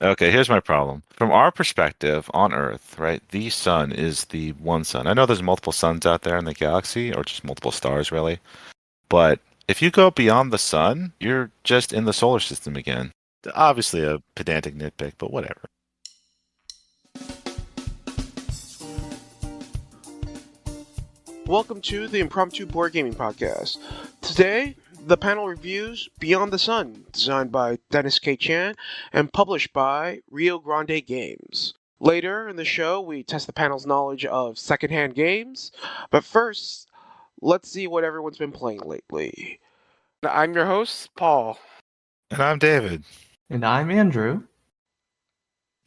Okay, here's my problem. From our perspective on Earth, right, the sun is the one sun. I know there's multiple suns out there in the galaxy, or just multiple stars, really. But if you go beyond the sun, you're just in the solar system again. Obviously a pedantic nitpick, but whatever. Welcome to the Impromptu Board Gaming Podcast. Today, the panel reviews Beyond the Sun, designed by Dennis K. Chan and published by Rio Grande Games. Later in the show, we test the panel's knowledge of secondhand games, but first, let's see what everyone's been playing lately. I'm your host, Paul. And I'm David. And I'm Andrew.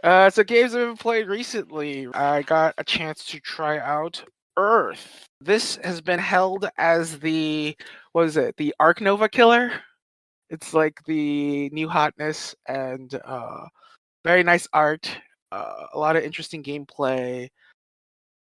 So games I've been playing recently, I got a chance to try out Earth. This has been held as what is it, the Ark Nova killer? It's like the new hotness and very nice art, a lot of interesting gameplay,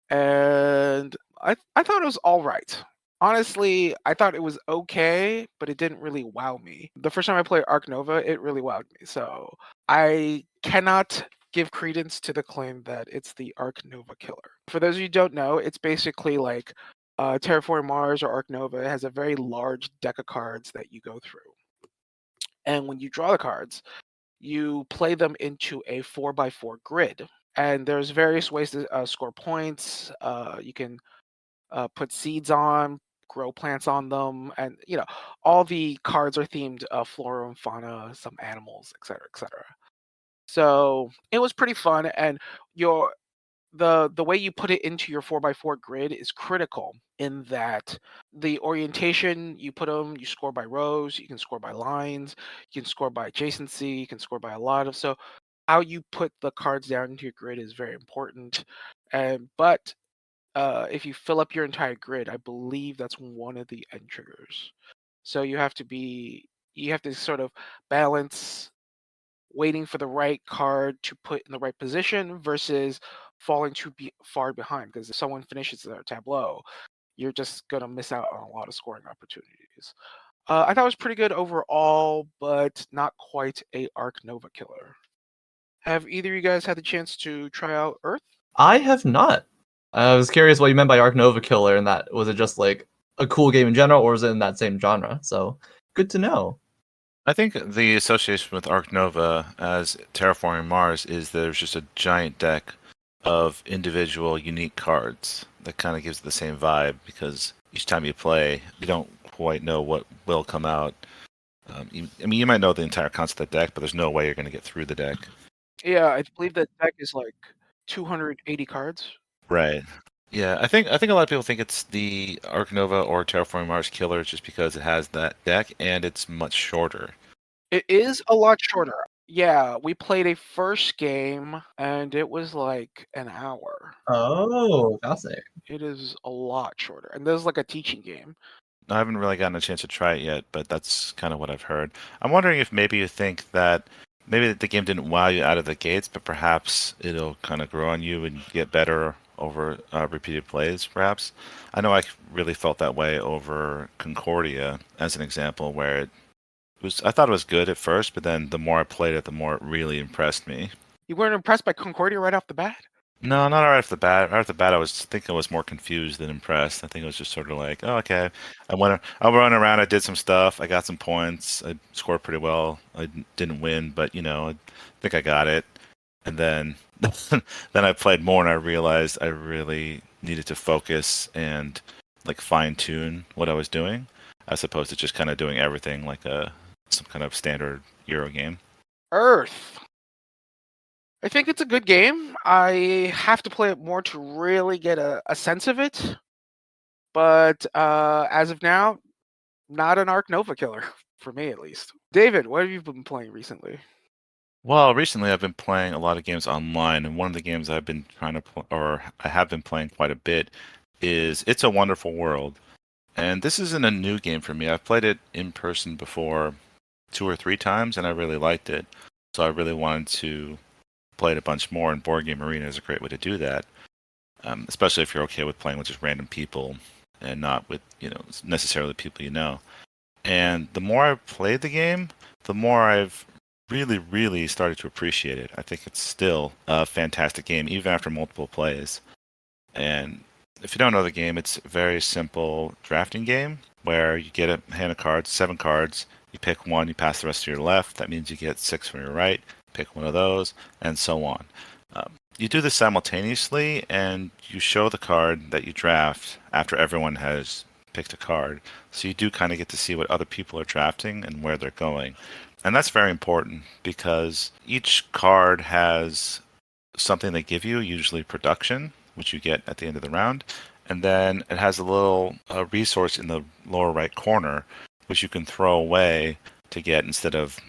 and I thought it was all right. Honestly, I thought it was okay, but it didn't really wow me. The first time I played Ark Nova, it really wowed me. So I cannot give credence to the claim that it's the Ark Nova killer. For those of you who don't know, it's basically like Terraform Mars or Ark Nova. It has a very large deck of cards that you go through. And when you draw the cards, you play them into a 4x4 grid. And there's various ways to score points. You can put seeds on, grow plants on them, and all the cards are themed flora and fauna, some animals, etc., etc. So it was pretty fun, and your the way you put it into your 4x4 grid is critical in that the orientation you put them, you score by rows, you can score by lines, you can score by adjacency, you can score by a lot of so how you put the cards down into your grid is very important. And but if you fill up your entire grid, I believe that's one of the end triggers. So you have to sort of balance waiting for the right card to put in the right position versus falling too far behind. Because if someone finishes their tableau, you're just gonna miss out on a lot of scoring opportunities. I thought it was pretty good overall, but not quite a Arc Nova killer. Have either of you guys had the chance to try out Earth? I have not. I was curious what you meant by Ark Nova Killer, and that was it just like a cool game in general, or was it in that same genre? So good to know. I think the association with Ark Nova as Terraforming Mars is there's just a giant deck of individual unique cards that kind of gives it the same vibe because each time you play, you don't quite know what will come out. You might know the entire concept of the deck, but there's no way you're going to get through the deck. Yeah, I believe that deck is like 280 cards. Right. Yeah, I think a lot of people think it's the Ark Nova or Terraforming Mars Killer just because it has that deck and it's much shorter. It is a lot shorter. Yeah, we played a first game and it was like an hour. Oh, fascinating. It is a lot shorter. And this is like a teaching game. I haven't really gotten a chance to try it yet, but that's kind of what I've heard. I'm wondering if maybe you think that maybe the game didn't wow you out of the gates, but perhaps it'll kind of grow on you and get better over repeated plays, perhaps. I know I really felt that way over Concordia as an example, where I thought it was good at first, but then the more I played it, the more it really impressed me. You weren't impressed by Concordia right off the bat? No, not right off the bat. Right off the bat, I was thinking I was more confused than impressed. I think it was just sort of like, oh, okay. I run around. I did some stuff. I got some points. I scored pretty well. I didn't win, but I think I got it. And then, then I played more, and I realized I really needed to focus and like fine tune what I was doing, as opposed to just kind of doing everything like some kind of standard Euro game. Earth. I think it's a good game. I have to play it more to really get a sense of it. But as of now, not an Arc Nova killer, for me at least. David, what have you been playing recently? Well, recently I've been playing a lot of games online, and one of the games I've been trying to or I have been playing quite a bit is It's a Wonderful World. And this isn't a new game for me. I've played it in person before 2 or 3 times, and I really liked it. So I really wanted to play it a bunch more, and Board Game Arena is a great way to do that, especially if you're okay with playing with just random people and not with, necessarily people you know. And the more I've played the game, the more I've really, really started to appreciate it. I think it's still a fantastic game, even after multiple plays. And if you don't know the game, it's a very simple drafting game where you get a hand of cards, 7 cards. You pick one, you pass the rest to your left. That means you get 6 from your right. Pick one of those, and so on. You do this simultaneously, and you show the card that you draft after everyone has picked a card. So you do kind of get to see what other people are drafting and where they're going. And that's very important because each card has something they give you, usually production, which you get at the end of the round. And then it has a little resource in the lower right corner, which you can throw away to get instead of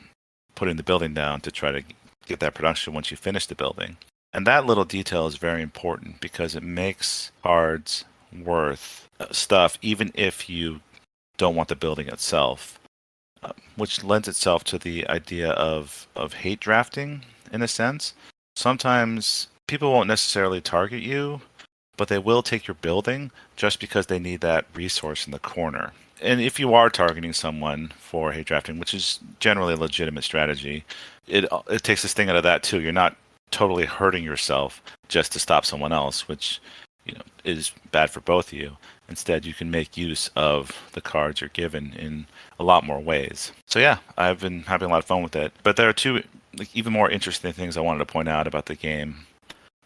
putting the building down to try to get that production once you finish the building. And that little detail is very important because it makes cards worth stuff even if you don't want the building itself, which lends itself to the idea of hate drafting in a sense. Sometimes people won't necessarily target you, but they will take your building just because they need that resource in the corner. And if you are targeting someone for hate drafting, which is generally a legitimate strategy, it takes the sting out of that too. You're not totally hurting yourself just to stop someone else, which is bad for both of you. Instead, you can make use of the cards you're given in a lot more ways. So yeah, I've been having a lot of fun with it. But there are two even more interesting things I wanted to point out about the game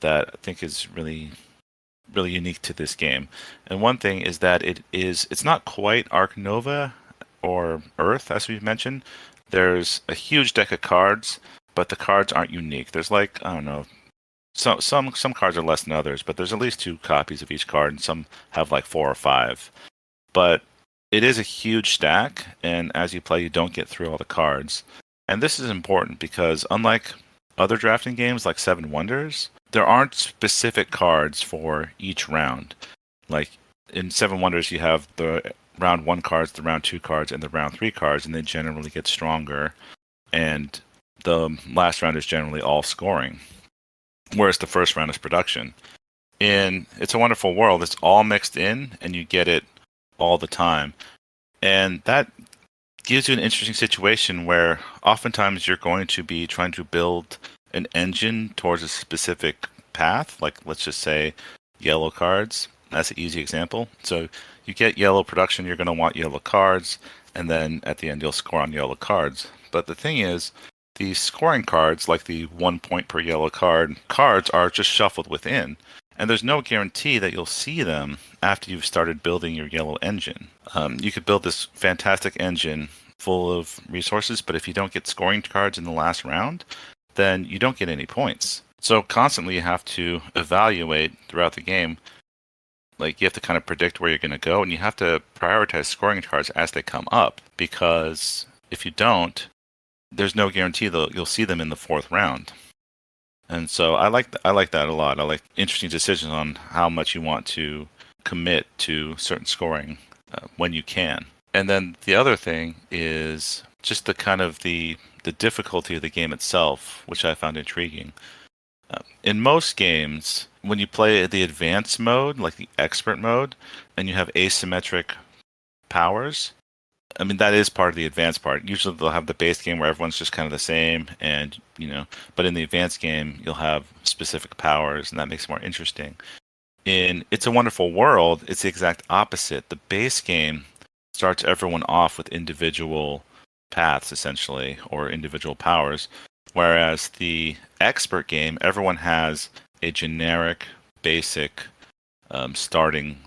that I think is really unique to this game. And one thing is that it's not quite Ark Nova or Earth, as we've mentioned. There's a huge deck of cards, but the cards aren't unique. There's like, I don't know, some cards are less than others, but there's at least 2 copies of each card, and some have like 4 or 5. But it is a huge stack, and as you play, you don't get through all the cards. And this is important because unlike other drafting games like Seven Wonders, there aren't specific cards for each round. Like in Seven Wonders, you have the round 1 cards, the round 2 cards, and the round 3 cards, and they generally get stronger. And the last round is generally all scoring, whereas the first round is production. In It's a Wonderful World, it's all mixed in, and you get it all the time. And that gives you an interesting situation where oftentimes you're going to be trying to build an engine towards a specific path, like let's just say yellow cards. That's an easy example. So you get yellow production, you're going to want yellow cards, and then at the end you'll score on yellow cards. But the thing is, these scoring cards, like the 1 point per yellow card cards, are just shuffled within. And there's no guarantee that you'll see them after you've started building your yellow engine. You could build this fantastic engine full of resources, but if you don't get scoring cards in the last round, then you don't get any points. So constantly you have to evaluate throughout the game. Like you have to kind of predict where you're going to go, and you have to prioritize scoring cards as they come up, because if you don't, there's no guarantee that you'll see them in the 4th round. And so I like that a lot. I like interesting decisions on how much you want to commit to certain scoring when you can. And then the other thing is just the kind of the difficulty of the game itself, which I found intriguing. In most games, when you play the advanced mode, like the expert mode, and you have asymmetric powers, I mean, that is part of the advanced part. Usually they'll have the base game where everyone's just kind of the same, and but in the advanced game, you'll have specific powers, and that makes it more interesting. In It's a Wonderful World, it's the exact opposite. The base game starts everyone off with individual paths, essentially, or individual powers, whereas the expert game, everyone has a generic, basic starting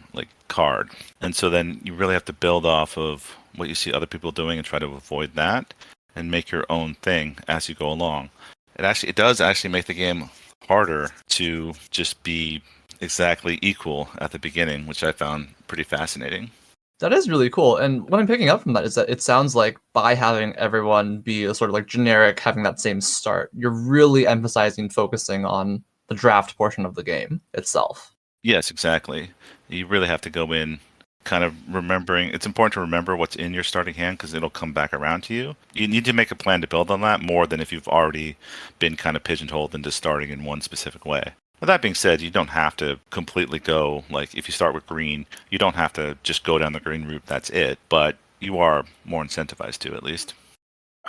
card. And so then you really have to build off of what you see other people doing and try to avoid that and make your own thing as you go along. It does actually make the game harder to just be exactly equal at the beginning, which I found pretty fascinating. That is really cool. And what I'm picking up from that is that it sounds like by having everyone be a sort of like generic, having that same start, you're really emphasizing focusing on the draft portion of the game itself. Yes, exactly. You really have to go in kind of remembering. It's important to remember what's in your starting hand because it'll come back around to you. You need to make a plan to build on that more than if you've already been kind of pigeonholed into starting in one specific way. With that being said, you don't have to completely go, like if you start with green, you don't have to just go down the green route, that's it. But you are more incentivized to, at least.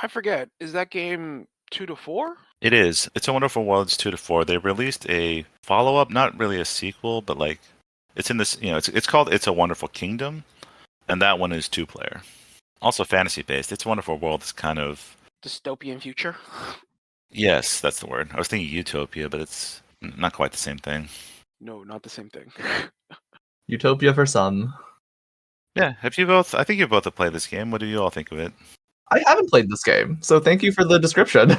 I forget. Is that game 2 to 4? It is. It's a Wonderful World. It's 2 to 4. They released a follow up, not really a sequel, but like it's in this. It's called It's a Wonderful Kingdom, and that one is 2-player. Also fantasy based. It's a Wonderful World. It's kind of Dystopian future? yes, that's the word. I was thinking utopia, but it's not quite the same thing. No, not the same thing. Utopia for some. Yeah. Have you both? I think you both have played this game. What do you all think of it? I haven't played this game, so thank you for the description.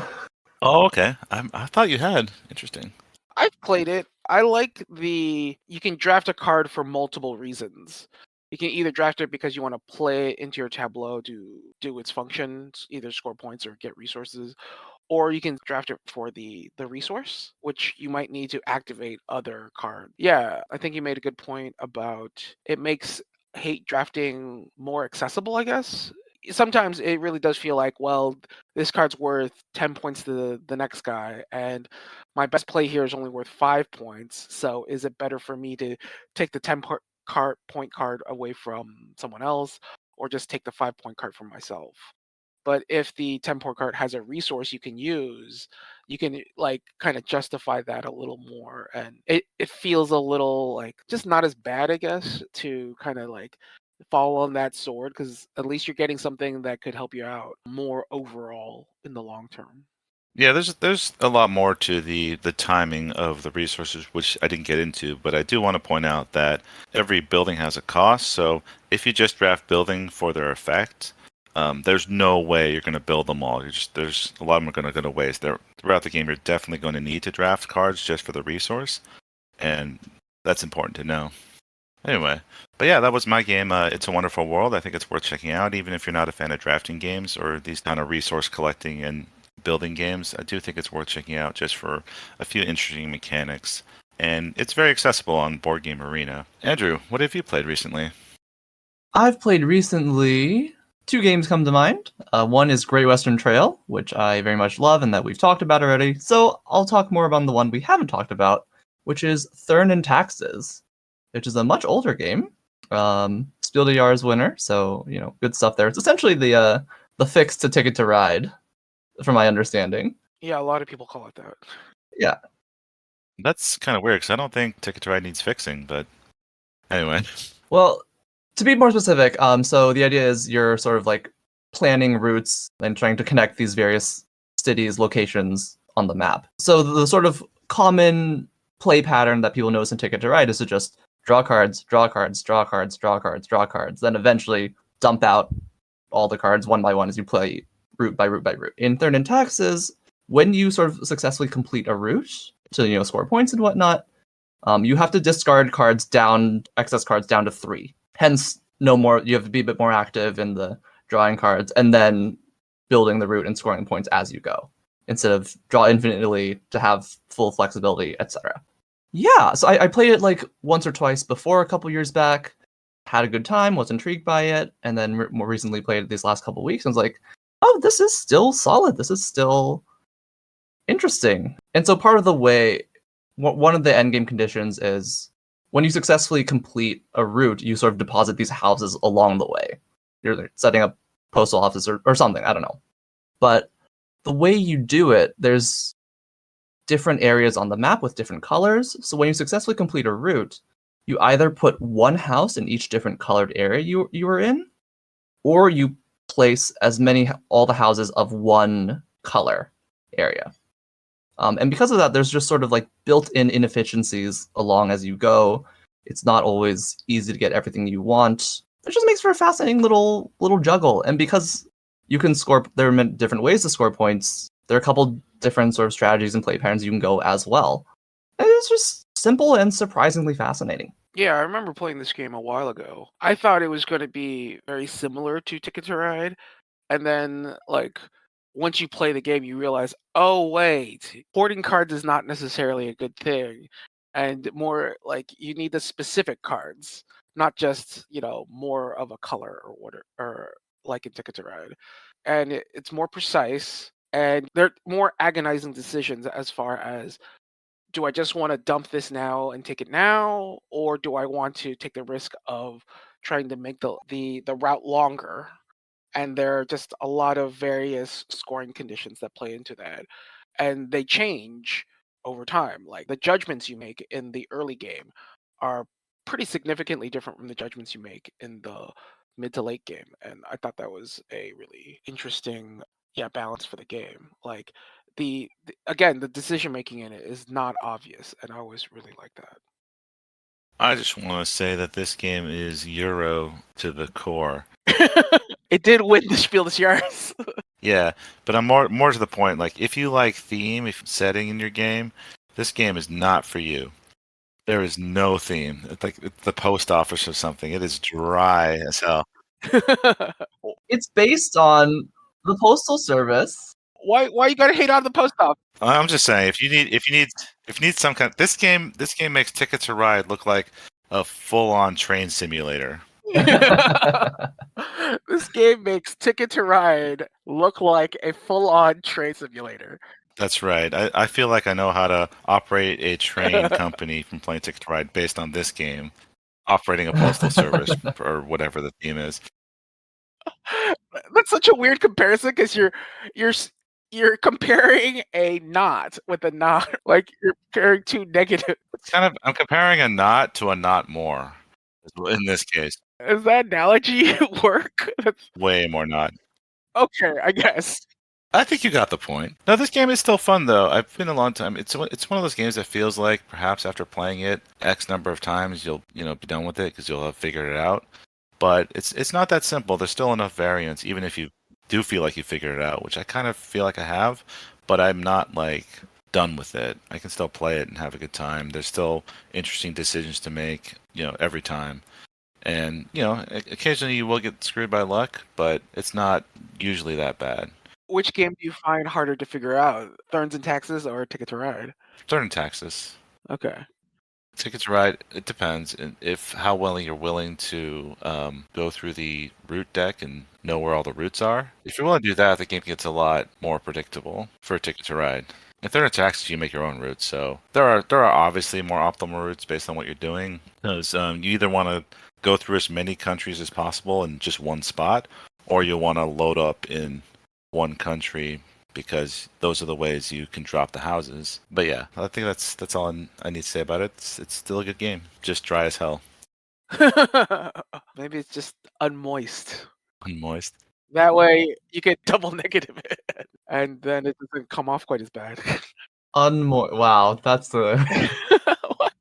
Oh, okay. I thought you had. Interesting. I've played it. I like you can draft a card for multiple reasons. You can either draft it because you want to play it into your tableau to do its functions, either score points or get resources, or you can draft it for the resource, which you might need to activate other cards. Yeah, I think you made a good point about it makes hate drafting more accessible, I guess. Sometimes it really does feel like, well, this card's worth 10 points to the next guy, and my best play here is only worth 5 points. So is it better for me to take the 10-point card away from someone else, or just take the 5-point card from myself? But if the 10-point card has a resource you can use, you can like kind of justify that a little more, and it feels a little like just not as bad, I guess, to kind of like fall on that sword, because at least you're getting something that could help you out more overall in the long term. Yeah, there's a lot more to the timing of the resources, which I didn't get into, but I do want to point out that every building has a cost. So if you just draft building for their effect, there's no way you're going to build them all. There's a lot of them are going to go to waste. Throughout the game, you're definitely going to need to draft cards just for the resource, and that's important to know. Anyway, but yeah, that was my game. It's a Wonderful World. I think it's worth checking out, even if you're not a fan of drafting games or these kind of resource collecting and building games. I do think it's worth checking out just for a few interesting mechanics. And it's very accessible on Board Game Arena. Andrew, what have you played recently? I've played recently. 2 games come to mind. One is Great Western Trail, which I very much love and that we've talked about already. So I'll talk more about the one we haven't talked about, which is Thurn and Taxes, which is a much older game. Spiel des Jahres winner, so good stuff there. It's essentially the fix to Ticket to Ride, from my understanding. Yeah, a lot of people call it that. Yeah. That's kind of weird because I don't think Ticket to Ride needs fixing, but anyway. Well, to be more specific, so the idea is you're sort of like planning routes and trying to connect these various cities, locations on the map. So the sort of common play pattern that people notice in Ticket to Ride is to just draw cards, draw cards, draw cards, draw cards, draw cards, then eventually dump out all the cards one by one as you play route by route by route. In Thurn and Taxes, when you sort of successfully complete a route to score points and whatnot, you have to discard excess cards down to 3. Hence, no more. You have to be a bit more active in the drawing cards and then building the route and scoring points as you go, instead of draw infinitely to have full flexibility, etc. Yeah, so I played it like once or twice before a couple years back, had a good time, was intrigued by it, and then more recently played it these last couple weeks and was like, oh, this is still solid. This is still interesting. And so part of the way, one of the endgame conditions is when you successfully complete a route, you sort of deposit these houses along the way. You're setting up postal office or something, I don't know. But the way you do it, there's different areas on the map with different colors. So when you successfully complete a route, you either put one house in each different colored area you were in, or you place all the houses of one color area. And because of that, there's just sort of like built-in inefficiencies along as you go. It's not always easy to get everything you want. It just makes for a fascinating little juggle. And because you can score, there are different ways to score points. There are a couple different sort of strategies and play patterns you can go as well. And it's just simple and surprisingly fascinating. Yeah, I remember playing this game a while ago. I thought it was going to be very similar to Ticket to Ride, and then like once you play the game, you realize, oh wait, hoarding cards is not necessarily a good thing, and more like you need the specific cards, not just more of a color or whatever, or like in Ticket to Ride, and it's more precise, and they're more agonizing decisions as far as, do I just want to dump this now and take it now, or do I want to take the risk of trying to make the route longer and there are just a lot of various scoring conditions that play into that, and they change over time. Like the judgments you make in the early game are pretty significantly different from the judgments you make in the mid to late game, and I thought that was a really interesting balance for the game. Like again, the decision making in it is not obvious, and I always really like that. I just want to say that this game is Euro to the core. It did win the Spiel des Jahres. Yeah, but I'm more to the point. Like, if you like theme, if setting in your game, this game is not for you. There is no theme. It's like it's the post office or something. It is dry as hell. It's based on the Postal Service. Why you gotta hate on the post office? I'm just saying, if you need some kind, this game makes Ticket to Ride look like a full-on train simulator. This game makes Ticket to Ride look like a full-on train simulator. That's right. I feel like I know how to operate a train company from playing Ticket to Ride based on this game, operating a postal service or whatever the theme is. That's such a weird comparison because you're comparing a knot with a knot. Like you're comparing two negative. It's kind of I'm comparing a knot to a knot more in this case. Does that analogy work? That's Way more knot. okay, I guess. I think you got the point. No, this game is still fun though. I've been a long time. It's one of those games that feels like perhaps after playing it X number of times you'll be done with it because you'll have figured it out. But it's not that simple. There's still enough variance, even if you do feel like you figured it out, which I kind of feel like I have. But I'm not like done with it. I can still play it and have a good time. There's still interesting decisions to make, every time. And occasionally you will get screwed by luck, but it's not usually that bad. Which game do you find harder to figure out? Thorns and Taxes or Ticket to Ride? Certain taxes. Okay. Ticket to Ride, it depends if how well you're willing to go through the route deck and know where all the routes are. If you're willing to do that, the game gets a lot more predictable for a Ticket to Ride. If they're in taxes, you make your own routes. So there are obviously more optimal routes based on what you're doing. Because you either want to go through as many countries as possible in just one spot, or you want to load up in one country because those are the ways you can drop the houses. But yeah, I think that's all I need to say about it. It's still a good game, just dry as hell, Maybe it's just unmoist. unmoist. That way you get double negative it, and then it doesn't come off quite as bad. Wow, that's the. What?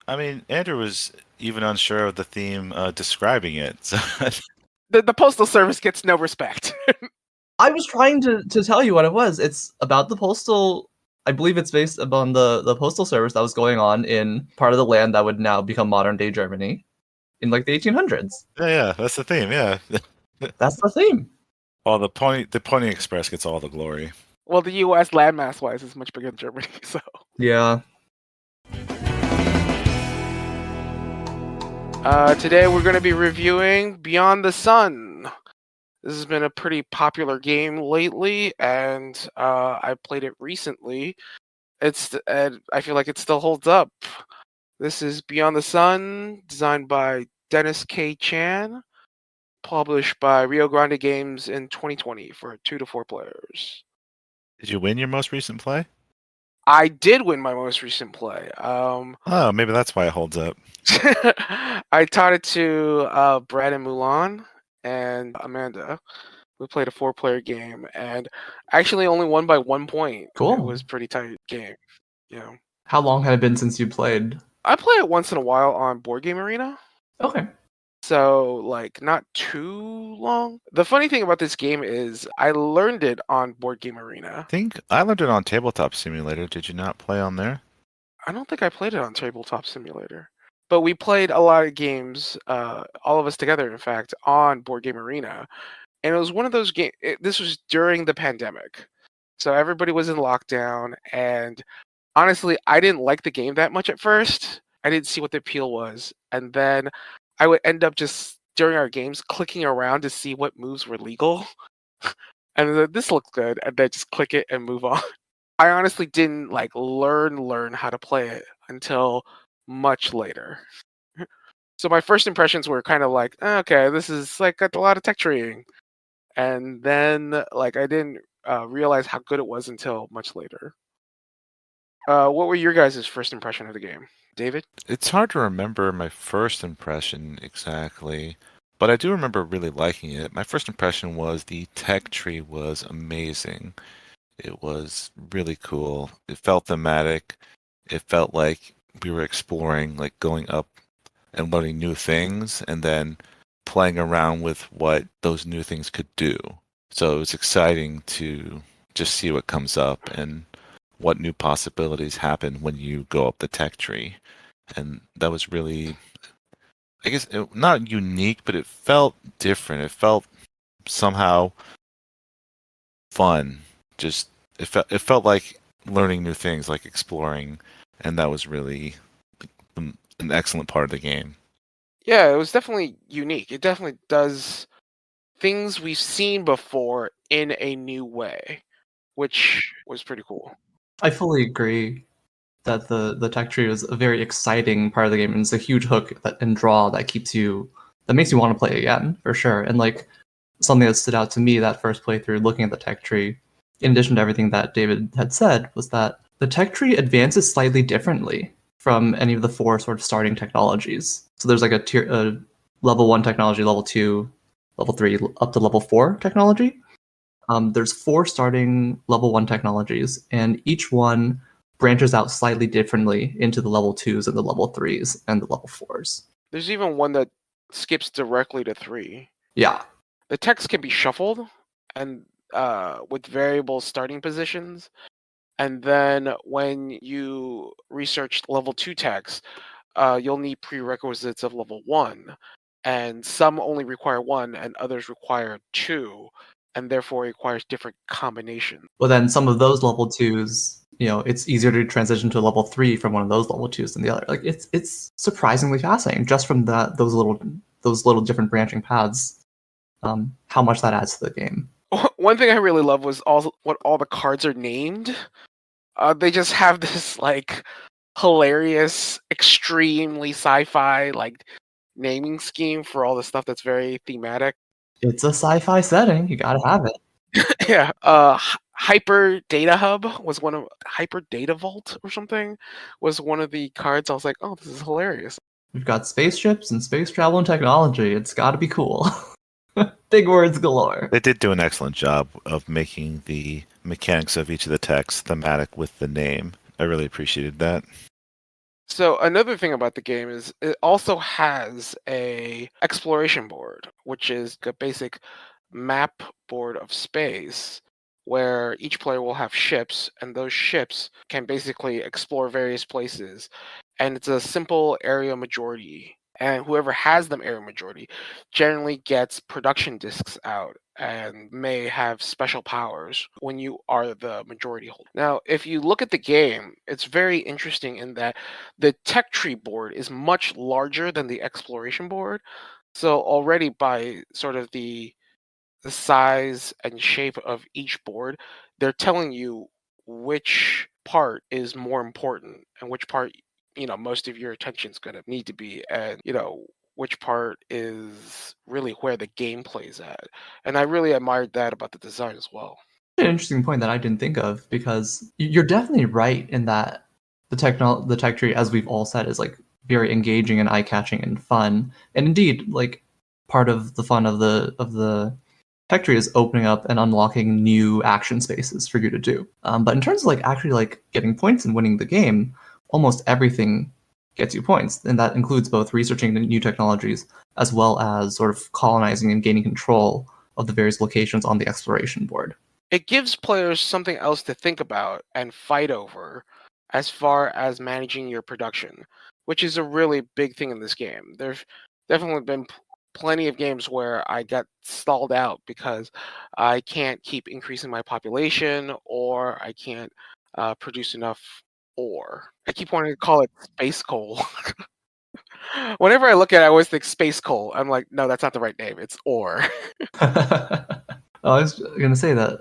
I mean, Andrew was even unsure of the theme describing it. So The Postal Service gets no respect. I was trying to tell you what it was. It's about the postal. I believe it's based upon the postal service that was going on in part of the land that would now become modern day Germany, in like the 1800s. yeah, that's the theme. Yeah. That's the theme. Well, the Pony Express gets all the glory. Well, the U.S. landmass wise is much bigger than Germany, so. Yeah. Today we're going to be reviewing Beyond the Sun. This has been a pretty popular game lately, and I played it recently. I feel like it still holds up. This is Beyond the Sun, designed by Dennis K. Chan, published by Rio Grande Games in 2020 for 2 to 4 players. Did you win your most recent play? I did win my most recent play. Oh, maybe that's why it holds up. I taught it to Brad and Mulan and Amanda. We played a 4-player game, and actually only won by 1 point. Cool. It was a pretty tight game. Yeah. How long had it been since you played? I play it once in a while on Board Game Arena. Okay. So, like, not too long. The funny thing about this game is I learned it on Board Game Arena. I think I learned it on Tabletop Simulator. Did you not play on there? I don't think I played it on Tabletop Simulator. But we played a lot of games, all of us together, in fact, on Board Game Arena. And it was one of those games. This was during the pandemic. So everybody was in lockdown. And honestly, I didn't like the game that much at first. I didn't see what the appeal was. And then I would end up just, during our games, clicking around to see what moves were legal. And then, this looks good. And then just click it and move on. I honestly didn't like learn how to play it until much later. So my first impressions were kind of like, okay, this is like got a lot of tech treeing. and then like I didn't realize how good it was until much later. What were your guys' first impression of the game, David? It's hard to remember my first impression exactly, but I do remember really liking it. My first impression was the tech tree was amazing. It was really cool. It felt thematic. It felt like we were exploring, like going up and learning new things and then playing around with what those new things could do. So it was exciting to just see what comes up and what new possibilities happen when you go up the tech tree. And that was really, I guess, not unique, but it felt different. It felt somehow fun. Just it felt like learning new things, like exploring, and that was really an excellent part of the game. Yeah, it was definitely unique. It definitely does things we've seen before in a new way, which was pretty cool. I fully agree that the tech tree is a very exciting part of the game, and it's a huge hook and draw that makes you want to play again for sure. And like something that stood out to me that first playthrough, looking at the tech tree, in addition to everything that David had said, was that the tech tree advances slightly differently from any of the four sort of starting technologies. So there's like a level 1 technology, level 2, level 3, up to level 4 technology. There's 4 starting level 1 technologies, and each one branches out slightly differently into the level 2s and the level 3s and the level 4s. There's even one that skips directly to 3. Yeah. The text can be shuffled and with variable starting positions. And then when you research level 2 text, you'll need prerequisites of level 1. And some only require 1 and others require 2, and therefore requires different combinations. But then some of those level 2s, it's easier to transition to level 3 from one of those level 2s than the other. Like it's surprisingly fascinating just from those little different branching paths. How much that adds to the game. One thing I really love was what all the cards are named. They just have this like hilarious, extremely sci-fi like naming scheme for all the stuff that's very thematic. It's a sci-fi setting. You gotta have it. Yeah. Hyper Data Hub was one of Hyper Data Vault or something was one of the cards. I was like, oh, this is hilarious. We've got spaceships and space travel and technology. It's got to be cool. Big words galore. They did do an excellent job of making the mechanics of each of the texts thematic with the name. I really appreciated that. So another thing about the game is it also has a exploration board, which is a basic map board of space where each player will have ships, and those ships can basically explore various places. And it's a simple area majority. And whoever has them area majority generally gets production discs out and may have special powers when you are the majority holder. Now, if you look at the game, it's very interesting in that the tech tree board is much larger than the exploration board. So already by sort of the size and shape of each board, they're telling you which part is more important and which part most of your attention is going to need to be, and which part is really where the game plays at. And I really admired that about the design as well. An interesting point that I didn't think of, because you're definitely right in that the tech tree, as we've all said, is like very engaging and eye-catching and fun. And indeed, like part of the fun of the tech tree is opening up and unlocking new action spaces for you to do. But in terms of like actually like getting points and winning the game, almost everything gets you points, and that includes both researching the new technologies as well as sort of colonizing and gaining control of the various locations on the exploration board. It gives players something else to think about and fight over as far as managing your production, which is a really big thing in this game. There's definitely been plenty of games where I got stalled out because I can't keep increasing my population, or I can't produce enough ore. I keep wanting to call it space coal. Whenever I look at it, I always think space coal. I'm like, no, that's not the right name. It's ore. I was going to say that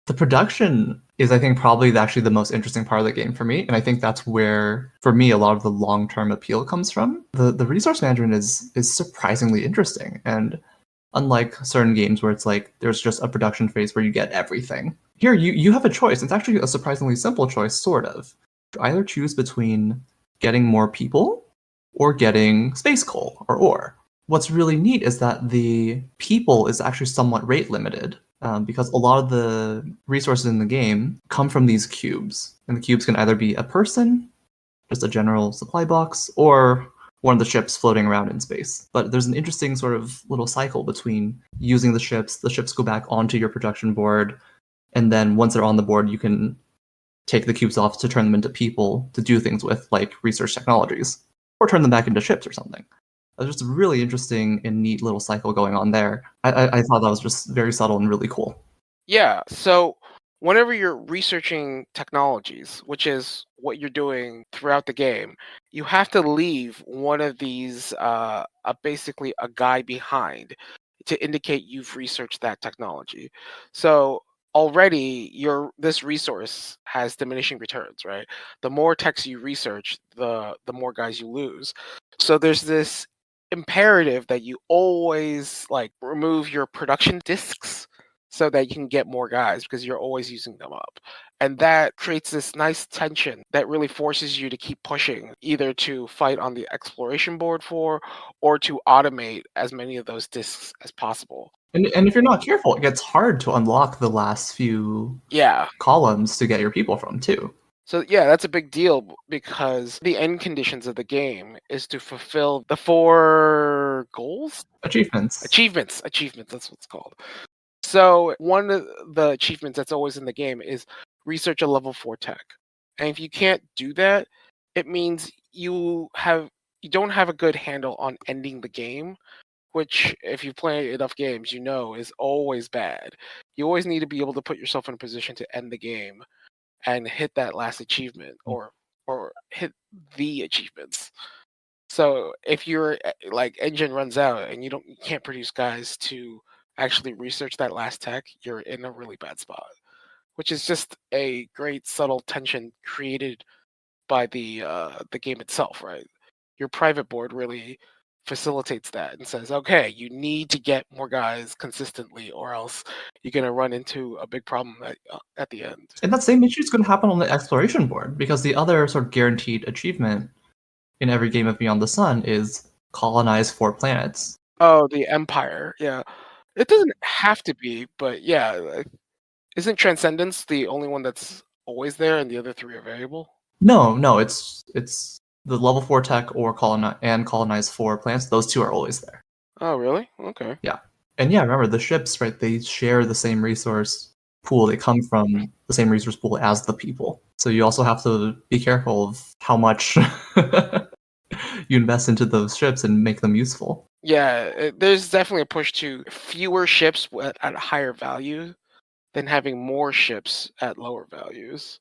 the production is, I think, probably actually the most interesting part of the game for me. And I think that's where, for me, a lot of the long-term appeal comes from. The resource management is surprisingly interesting. And Unlike certain games where it's like there's just a production phase where you get everything. Here you have a choice. It's actually a surprisingly simple choice, sort of. You either choose between getting more people or getting space coal or ore. What's really neat is that the people is actually somewhat rate limited, because a lot of the resources in the game come from these cubes. And the cubes can either be a person, just a general supply box, or one of the ships floating around in space. But there's an interesting sort of little cycle between using the ships go back onto your production board, and then once they're on the board, you can take the cubes off to turn them into people to do things with, like research technologies, or turn them back into ships or something. There's just a really interesting and neat little cycle going on there. I thought that was just very subtle and really cool. Yeah. So whenever you're researching technologies, which is what you're doing throughout the game, you have to leave one of these, basically a guy behind to indicate you've researched that technology. So already this resource has diminishing returns, right? The more techs you research, the more guys you lose. So there's this imperative that you always like remove your production discs so that you can get more guys because you're always using them up. And that creates this nice tension that really forces you to keep pushing, either to fight on the exploration board or to automate as many of those discs as possible. And if you're not careful, it gets hard to unlock the last few Yeah. columns to get your people from too. So yeah, that's a big deal because the end conditions of the game is to fulfill the 4 goals? Achievements. Achievements, that's what it's called. So one of the achievements that's always in the game is research a level 4 tech. And if you can't do that, it means you don't have a good handle on ending the game, which if you play enough games, you know is always bad. You always need to be able to put yourself in a position to end the game and hit that last achievement or hit the achievements. So if your like engine runs out and you can't produce guys to actually research that last tech, you're in a really bad spot. Which is just a great subtle tension created by the game itself, right? Your private board really facilitates that and says, okay, you need to get more guys consistently, or else you're gonna run into a big problem at the end. And that same issue is going to happen on the exploration board, because the other sort of guaranteed achievement in every game of Beyond the Sun is colonize 4 planets. Oh, the Empire, yeah. It doesn't have to be, but yeah, isn't Transcendence the only one that's always there, and the other 3 are variable? No, it's the level 4 tech or colonize 4 planets. Those 2 are always there. Oh, really? Okay. And yeah, remember the ships, right? They share the same resource pool. They come from the same resource pool as the people. So you also have to be careful of how much you invest into those ships and make them useful. Yeah, there's definitely a push to fewer ships at a higher value than having more ships at lower values,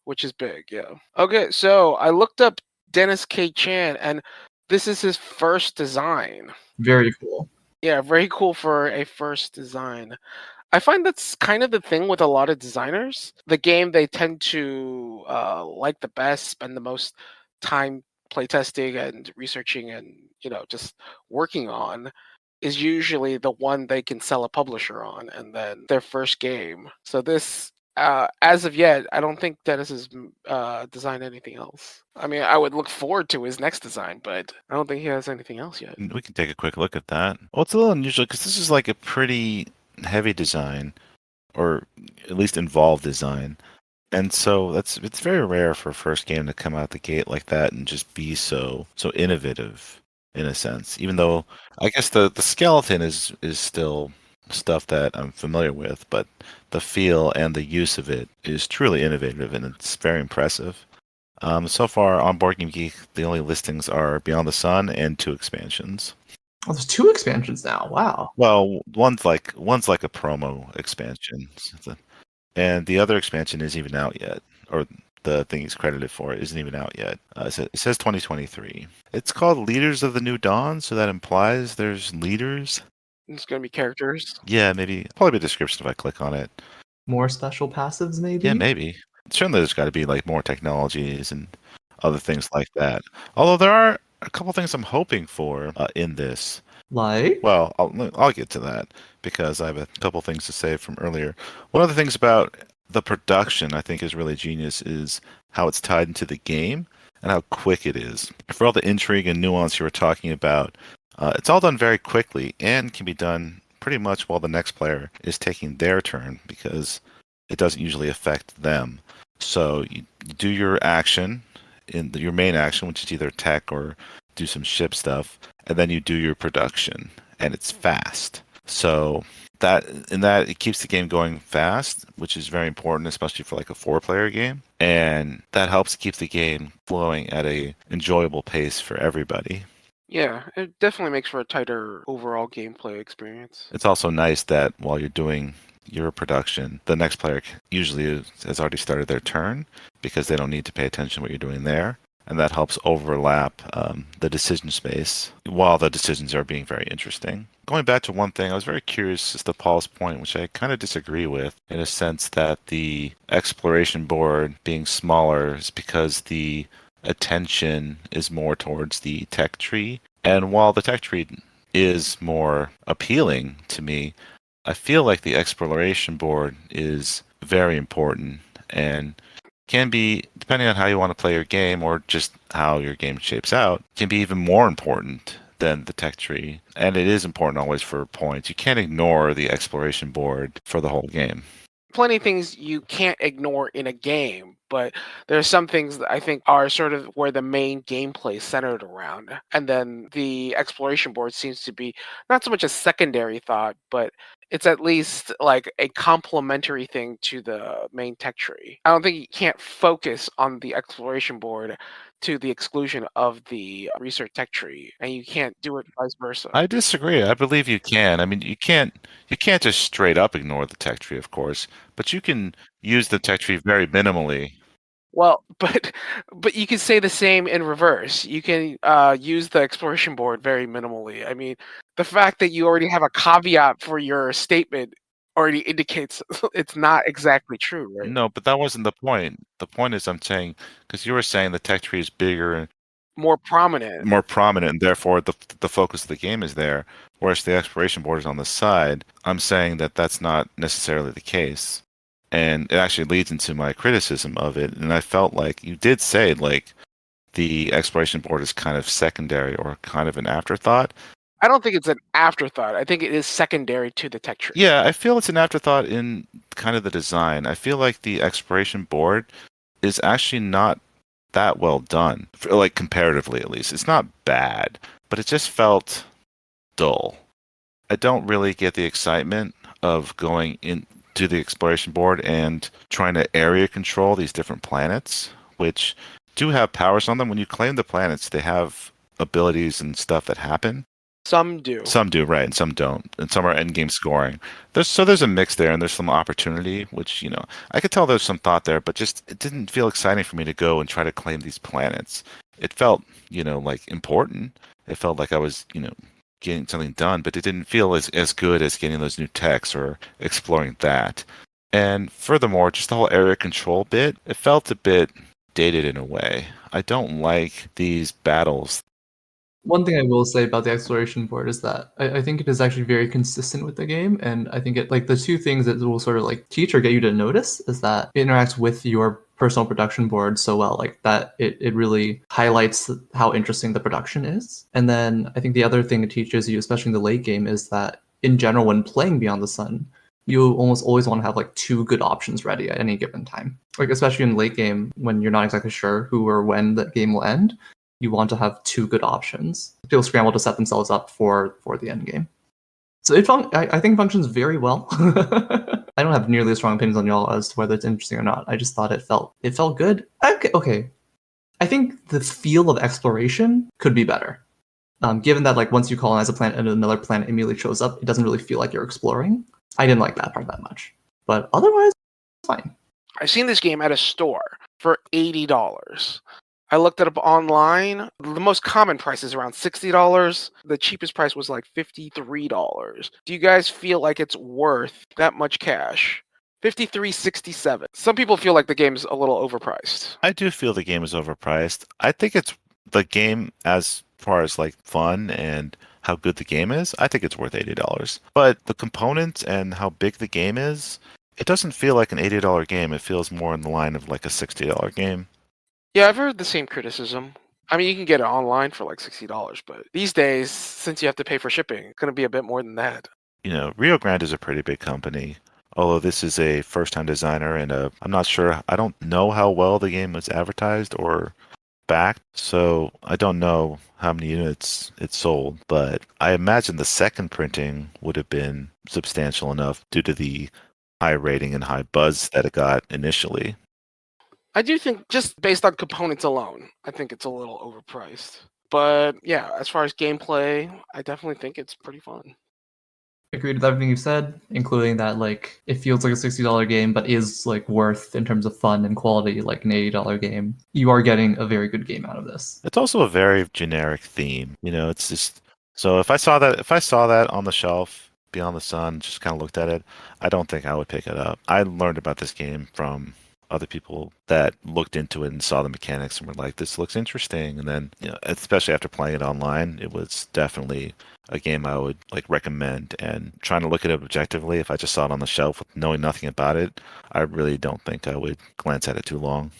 which is big, yeah. Okay, so I looked up Dennis K. Chan, and this is his first design. Very cool. Yeah, very cool for a first design. I find that's kind of the thing with a lot of designers. The game they tend to like the best, spend the most time playtesting and researching and just working on is usually the one they can sell a publisher on, and then their first game. So this, as of yet, I don't think Dennis has designed anything else. I mean, I would look forward to his next design, but I don't think he has anything else yet. We can take a quick look at that. Well, it's a little unusual because this is like a pretty heavy design, or at least involved design. And so it's very rare for a first game to come out the gate like that and just be so innovative in a sense. Even though I guess the skeleton is still stuff that I'm familiar with, but the feel and the use of it is truly innovative and it's very impressive. So far on Board Game Geek, the only listings are Beyond the Sun and 2 expansions. Oh, there's 2 expansions now. Wow. Well, one's like a promo expansion, and the other expansion isn't even out yet, or the thing he's credited for isn't even out yet. It says 2023. It's called Leaders of the New Dawn, so that implies there's leaders. It's gonna be characters. Yeah, maybe probably a description if I click on it. More special passives, maybe? Yeah, maybe. Certainly, there's got to be like more technologies and other things like that. Although there are a couple things I'm hoping for in this. Like, Well, I'll get to that because I have a couple things to say from earlier. One of the things about the production I think is really genius is how it's tied into the game and how quick it is. For all the intrigue and nuance you were talking about, it's all done very quickly and can be done pretty much while the next player is taking their turn because it doesn't usually affect them. So you do your action your main action, which is either tech or do some ship stuff, and then you do your production, and it's fast. So that it keeps the game going fast, which is very important, especially for like a 4-player game, and that helps keep the game flowing at a enjoyable pace for everybody. Yeah, it definitely makes for a tighter overall gameplay experience. It's also nice that while you're doing your production, the next player usually has already started their turn because they don't need to pay attention to what you're doing there. And that helps overlap the decision space while the decisions are being very interesting. Going back to one thing, I was very curious as to Paul's point, which I kind of disagree with, in a sense that the exploration board being smaller is because the attention is more towards the tech tree. And while the tech tree is more appealing to me, I feel like the exploration board is very important and can be, depending on how you want to play your game or just how your game shapes out, can be even more important than the tech tree. And it is important always for points. You can't ignore the exploration board for the whole game. Plenty of things you can't ignore in a game, but there's some things that I think are sort of where the main gameplay is centered around. And then the exploration board seems to be not so much a secondary thought, but it's at least like a complementary thing to the main tech tree. I don't think you can't focus on the exploration board to the exclusion of the research tech tree, and you can't do it vice versa. I disagree. I believe you can. I mean, you can't just straight up ignore the tech tree, of course, but you can use the tech tree very minimally. Well, but you can say the same in reverse. You can use the exploration board very minimally. I mean, the fact that you already have a caveat for your statement already indicates it's not exactly true, right? No, but that wasn't the point. The point is I'm saying, because you were saying the tech tree is bigger and More prominent. more prominent, and therefore the focus of the game is there, whereas the exploration board is on the side. I'm saying that that's not necessarily the case, and it actually leads into my criticism of it. And I felt like you did say like the exploration board is kind of secondary or kind of an afterthought. I don't think it's an afterthought. I think it is secondary to the tech tree. Yeah, I feel it's an afterthought in kind of the design. I feel like the exploration board is actually not that well done, like comparatively at least. It's not bad, but it just felt dull. I don't really get the excitement of going into the exploration board and trying to area control these different planets, which do have powers on them. When you claim the planets, they have abilities and stuff that happen. Some do. Some do, right, and some don't, and some are end-game scoring. There's a mix there, and there's some opportunity, which I could tell there's some thought there, but just it didn't feel exciting for me to go and try to claim these planets. It felt, like important. It felt like I was, getting something done, but it didn't feel as good as getting those new techs or exploring that. And furthermore, just the whole area control bit, it felt a bit dated in a way. I don't like these battles. one thing I will say about the exploration board is that I think it is actually very consistent with the game, and I think it like the two things that will sort of like teach or get you to notice is that it interacts with your personal production board so well, like that it really highlights how interesting the production is. And then I think the other thing it teaches you, especially in the late game, is that in general, when playing Beyond the Sun, you almost always want to have like two good options ready at any given time. Like especially in late game when you're not exactly sure who or when the game will end, you want to have two good options. People scramble to set themselves up for the end game. So I think functions very well. I don't have nearly as strong opinions on y'all as to whether it's interesting or not. I just thought it felt good. Okay. I think the feel of exploration could be better. Given that like once you colonize a planet and another planet immediately shows up, it doesn't really feel like you're exploring. I didn't like that part that much. But otherwise, it's fine. I've seen this game at a store for $80. I looked it up online. The most common price is around $60. The cheapest price was like $53. Do you guys feel like it's worth that much cash? $53.67. Some people feel like the game's a little overpriced. I do feel the game is overpriced. I think it's the game as far as like fun and how good the game is, I think it's worth $80. But the components and how big the game is, it doesn't feel like an $80 game. It feels more in the line of like a $60 game. Yeah, I've heard the same criticism. I mean, you can get it online for like $60, but these days, since you have to pay for shipping, it's going to be a bit more than that. You know, Rio Grande is a pretty big company. Although this is a first-time designer, and I'm not sure. I don't know how well the game was advertised or backed, so I don't know how many units it sold. But I imagine the second printing would have been substantial enough due to the high rating and high buzz that it got initially. I do think, just based on components alone, I think it's a little overpriced. But yeah, as far as gameplay, I definitely think it's pretty fun. Agreed with everything you've said, including that like it feels like a $60 game, but is like worth in terms of fun and quality like an $80 game. You are getting a very good game out of this. It's also a very generic theme. You know, it's just so if I saw that on the shelf Beyond the Sun, just kind of looked at it, I don't think I would pick it up. I learned about this game from other people that looked into it and saw the mechanics and were like, this looks interesting. And then, you know, especially after playing it online, it was definitely a game I would like recommend. And trying to look at it objectively, if I just saw it on the shelf with knowing nothing about it, I really don't think I would glance at it too long.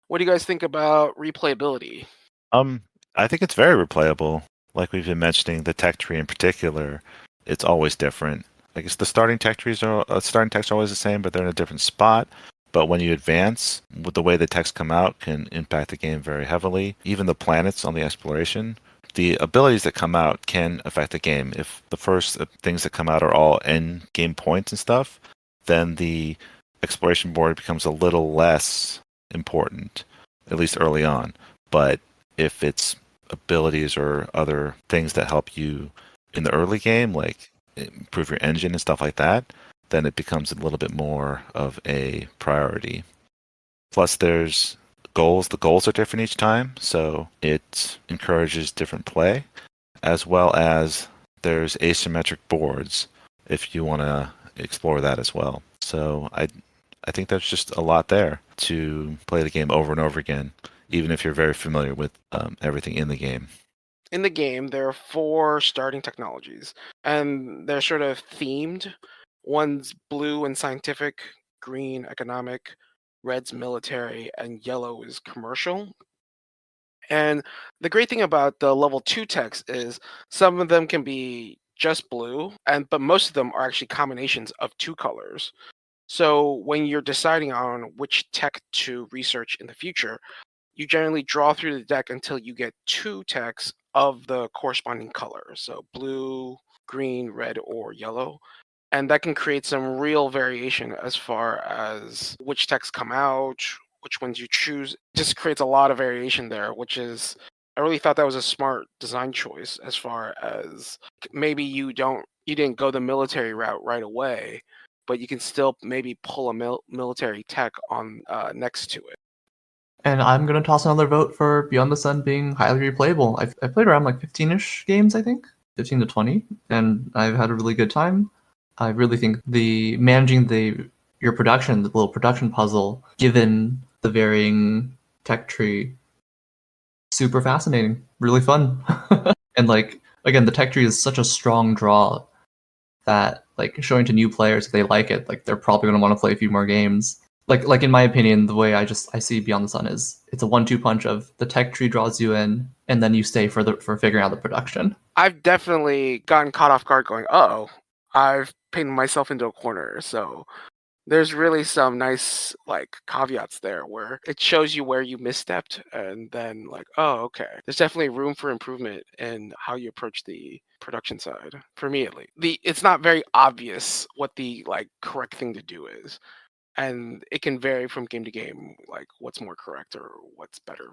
What do you guys think about replayability? I think it's very replayable. Like we've been mentioning, the tech tree in particular, it's always different. I guess the starting techs are always the same, but they're in a different spot. But when you advance, with the way the techs come out can impact the game very heavily. Even the planets on the exploration, the abilities that come out can affect the game. If the first things that come out are all end game points and stuff, then the exploration board becomes a little less important, at least early on. But if it's abilities or other things that help you in the early game, like improve your engine and stuff like that, then it becomes a little bit more of a priority. Plus, there's goals. The goals are different each time, so it encourages different play, as well as there's asymmetric boards if you want to explore that as well. So I think there's just a lot there to play the game over and over again, even if you're very familiar with everything in the game. In the game, there are 4 starting technologies, and they're sort of themed. One's blue and scientific, green economic, red's military, and yellow is commercial. And the great thing about the level 2 techs is some of them can be just blue, but most of them are actually combinations of 2 colors. So when you're deciding on which tech to research in the future, you generally draw through the deck until you get 2 techs of the corresponding color. So blue, green, red, or yellow. And that can create some real variation as far as which techs come out, which ones you choose. Just creates a lot of variation there, which is, I really thought that was a smart design choice as far as maybe you didn't go the military route right away, but you can still maybe pull a military tech on next to it. And I'm gonna toss another vote for Beyond the Sun being highly replayable. I've played around like 15-ish games, I think, 15 to 20, and I've had a really good time. I really think the managing your production, the little production puzzle, given the varying tech tree, super fascinating, really fun. And like again, the tech tree is such a strong draw that like showing to new players if they like it, like they're probably gonna want to play a few more games. Like in my opinion, the way I see Beyond the Sun is it's a 1-2 punch of the tech tree draws you in, and then you stay for figuring out the production. I've definitely gotten caught off guard going, oh, I've painted myself into a corner. So there's really some nice like caveats there where it shows you where you misstepped, and then like, oh, okay. There's definitely room for improvement in how you approach the production side. For me at least. It's not very obvious what the like correct thing to do is. And it can vary from game to game, like what's more correct or what's better.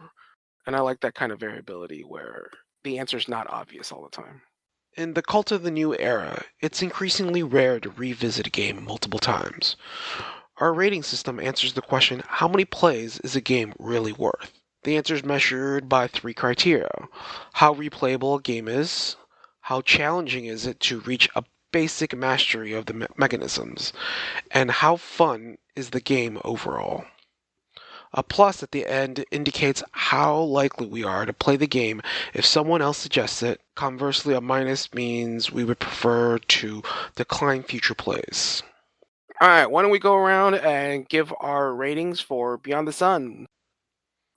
And I like that kind of variability where the answer is not obvious all the time. In the Cult of the New Era, it's increasingly rare to revisit a game multiple times. Our rating system answers the question, how many plays is a game really worth? The answer is measured by 3 criteria. How replayable a game is, how challenging is it to reach a basic mastery of the mechanisms, and how fun is the game overall. A plus at the end indicates how likely we are to play the game if someone else suggests it. Conversely, a minus means we would prefer to decline future plays. All right, why don't we go around and give our ratings for Beyond the Sun?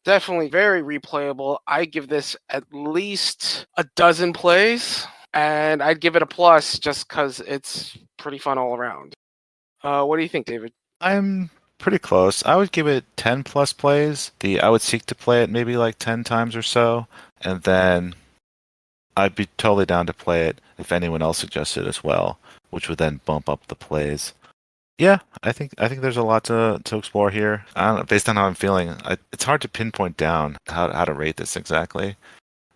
Definitely very replayable. I give this at least a dozen plays, and I'd give it a plus just because it's pretty fun all around. What do you think, David? I'm pretty close. I would give it 10 plus plays. I would seek to play it maybe like 10 times or so, and then I'd be totally down to play it if anyone else suggested as well, which would then bump up the plays. Yeah, I think there's a lot to explore here. I don't know, based on how I'm feeling, it's hard to pinpoint down how to rate this exactly.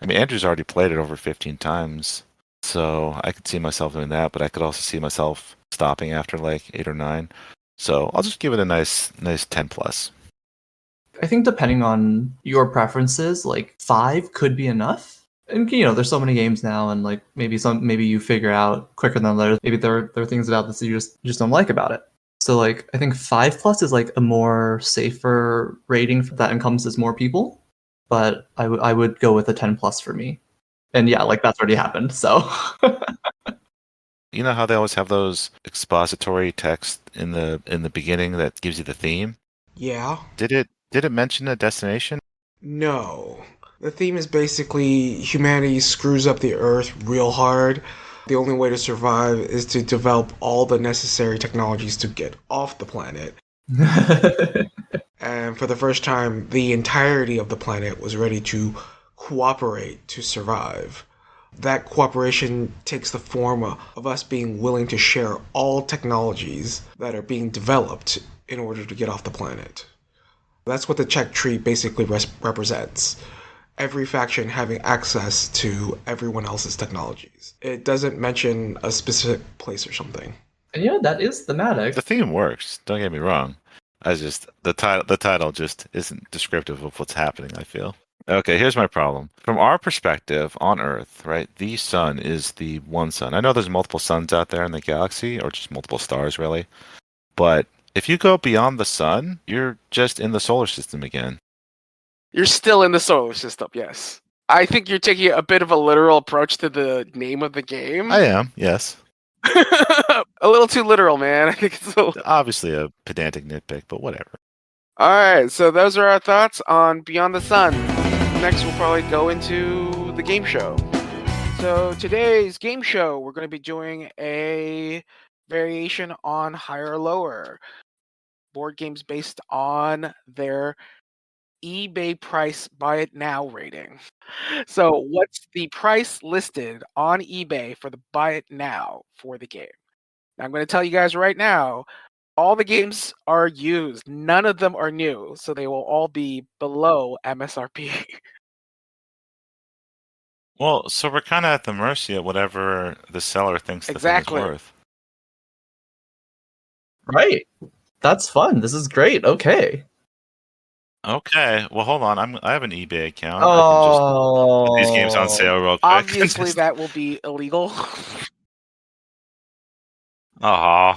I mean, Andrew's already played it over 15 times, so I could see myself doing that, but I could also see myself stopping after like 8 or 9. So I'll just give it a nice 10 plus. I think depending on your preferences, like 5 could be enough. And there's so many games now, and like maybe you figure out quicker than others. Maybe there are things about this that you just don't like about it. So like I think 5 plus is like a more safer rating that encompasses more people. But I would go with a 10 plus for me. And yeah, like that's already happened. So You know how they always have those expository text in the beginning that gives you the theme? Yeah. Did it mention a destination? No. The theme is basically humanity screws up the Earth real hard. The only way to survive is to develop all the necessary technologies to get off the planet. And for the first time, the entirety of the planet was ready to cooperate to survive. That cooperation takes the form of us being willing to share all technologies that are being developed in order to get off the planet. That's what the check tree basically represents. Every faction having access to everyone else's technologies. It doesn't mention a specific place or something. And that is thematic. The theme works. Don't get me wrong. The title just isn't descriptive of what's happening, I feel. Okay, here's my problem. From our perspective on Earth, right, the sun is the one sun. I know there's multiple suns out there in the galaxy, or just multiple stars, really. But if you go beyond the sun, you're just in the solar system again. You're still in the solar system, yes. I think you're taking a bit of a literal approach to the name of the game. I am, yes. A little too literal, man. I think it's Obviously a pedantic nitpick, but whatever. All right, so those are our thoughts on Beyond the Sun. Next, we'll probably go into the game show. So today's game show, we're going to be doing a variation on Higher or Lower. Board games based on their eBay price buy it now rating. So what's the price listed on eBay for the buy it now for the game? Now, I'm going to tell you guys right now, all the games are used. None of them are new, so they will all be below MSRP. Well, so we're kind of at the mercy of whatever the seller thinks the thing Exactly. is worth. Right. That's fun. This is great. Okay. Okay, well, hold on. I have an eBay account. Oh. I can just put these games on sale real quick. Obviously, that will be illegal. Aw.